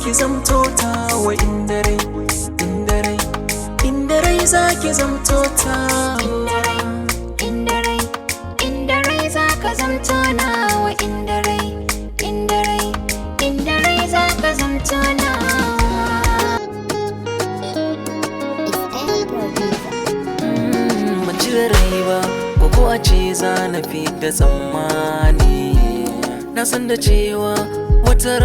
ki zamto ta wa inda rai, inda rai, inda rai za ki zamto ta. Inda rai, inda rai za ka zamto nawa. Inda rai, inda rai, inda rai za ka zamto nawa. Ban cire rai ba, ko a ce za na fi da tsammani. Na san da cewa wata